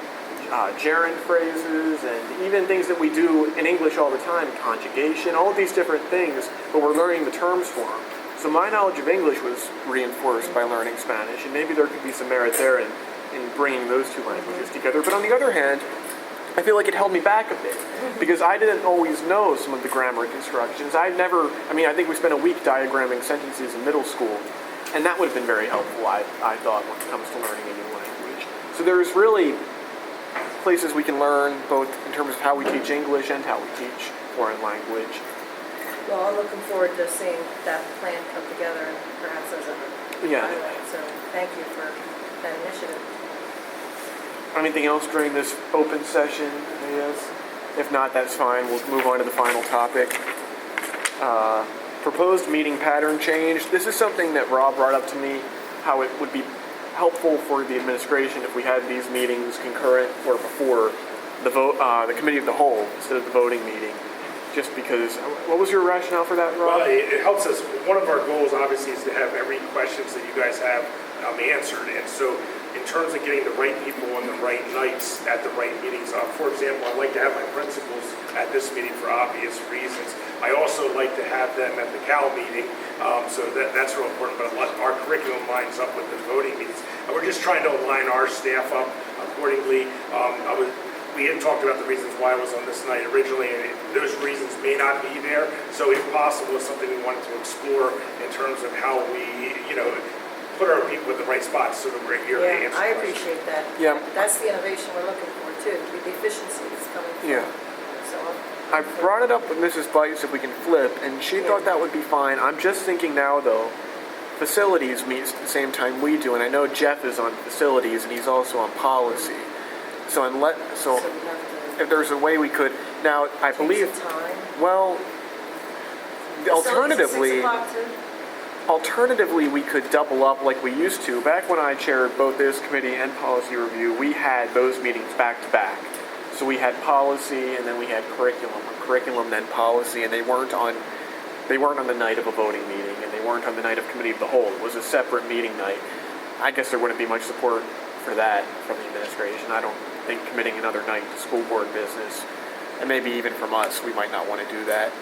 Speaker 1: gerund phrases and even things that we do in English all the time, conjugation, all of these different things, but we're learning the terms for them. So my knowledge of English was reinforced by learning Spanish, and maybe there could be some merit there in bringing those two languages together. But on the other hand, I feel like it held me back a bit because I didn't always know some of the grammar constructions. I think we spent a week diagramming sentences in middle school, and that would have been very helpful, I thought, when it comes to learning a new language. So there's really places we can learn, both in terms of how we teach English and how we teach foreign language.
Speaker 2: Well, I'm looking forward to seeing that plan come together and perhaps as a
Speaker 1: Yeah.
Speaker 2: highlight. So thank you for that initiative.
Speaker 1: Anything else during this open session, I guess? If not, that's fine. We'll move on to the final topic. Proposed meeting pattern change. This is something that Rob brought up to me, how it would be helpful for the administration if we had these meetings concurrent or before the committee of the whole instead of the voting meeting. Just because, what was your rationale for that, Rob?
Speaker 9: Well, it helps us. One of our goals, obviously, is to have every questions that you guys have answered. And so, in terms of getting the right people on the right nights at the right meetings, for example, I'd like to have my principals at this meeting for obvious reasons. I also like to have them at the Cal meeting, so that's real important. But our curriculum lines up with the voting meetings, and we're just trying to align our staff up accordingly. We had talked about the reasons why I was on this night originally, and those reasons may not be there. So if possible, it's something we wanted to explore in terms of how we, put our people in the right spots so that we're here to
Speaker 2: Yeah,
Speaker 9: answer
Speaker 2: I
Speaker 9: questions.
Speaker 2: appreciate that.
Speaker 1: Yeah.
Speaker 2: That's the innovation we're looking for too, the efficiencies coming from.
Speaker 1: Yeah.
Speaker 2: So
Speaker 1: I brought it up with Mrs. Bites if we can flip, and she thought that would be fine. I'm just thinking now, though, facilities meets at the same time we do, and I know Jeff is on facilities, and he's also on policy. So
Speaker 2: we have to
Speaker 1: if there's a way we could, now, I
Speaker 2: change
Speaker 1: believe,
Speaker 2: the time.
Speaker 1: well,
Speaker 2: Facilities at 6 o'clock too?
Speaker 1: alternatively, we could double up like we used to. Back when I chaired both this committee and policy review, we had those meetings back to back. So we had policy, and then we had curriculum, or curriculum then policy, and they weren't on the night of a voting meeting, and they weren't on the night of committee of the whole. It was a separate meeting night. I guess there wouldn't be much support for that from the administration. I don't think committing another night to school board business, and maybe even from us, we might not want to do that.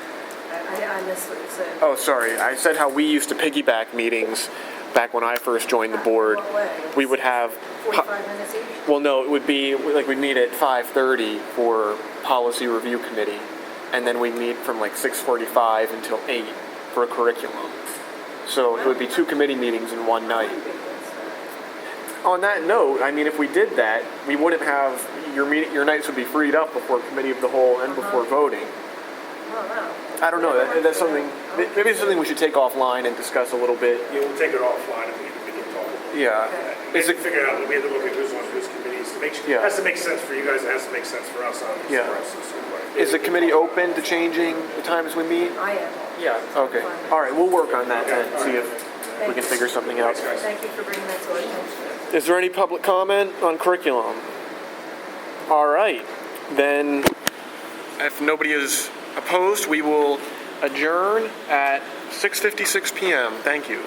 Speaker 2: I missed what you said.
Speaker 1: Oh, sorry. I said how we used to piggyback meetings back when I first joined the board.
Speaker 2: What way?
Speaker 1: We would have,
Speaker 2: 45 minutes each?
Speaker 1: well, no, it would be like we'd meet at 5:30 for policy review committee, and then we'd meet from like 6:45 until 8 for a curriculum. So it would be 2 committee meetings in one night. On that note, I mean, if we did that, we wouldn't have, your nights would be freed up before committee of the whole and before voting.
Speaker 2: Oh,
Speaker 1: I don't know, that's something, maybe it's something we should take offline and discuss a little bit.
Speaker 9: Yeah, we'll take it offline and we can talk.
Speaker 1: Yeah.
Speaker 9: We
Speaker 1: Is
Speaker 9: have
Speaker 1: it,
Speaker 9: to figure out, we have to look at who's on whose committees. It
Speaker 1: Yeah.
Speaker 9: has to make sense for you guys, it has to make sense for us, obviously.
Speaker 1: Yeah.
Speaker 9: for us, so
Speaker 1: is the committee open to changing the times we meet?
Speaker 2: I am.
Speaker 1: Yeah. Okay. All right, we'll work on that then, see if we can figure something out.
Speaker 2: Thank you for bringing that to our attention.
Speaker 1: Is there any public comment on curriculum? All right, then if nobody is opposed, we will adjourn at 6:56 p.m. Thank you.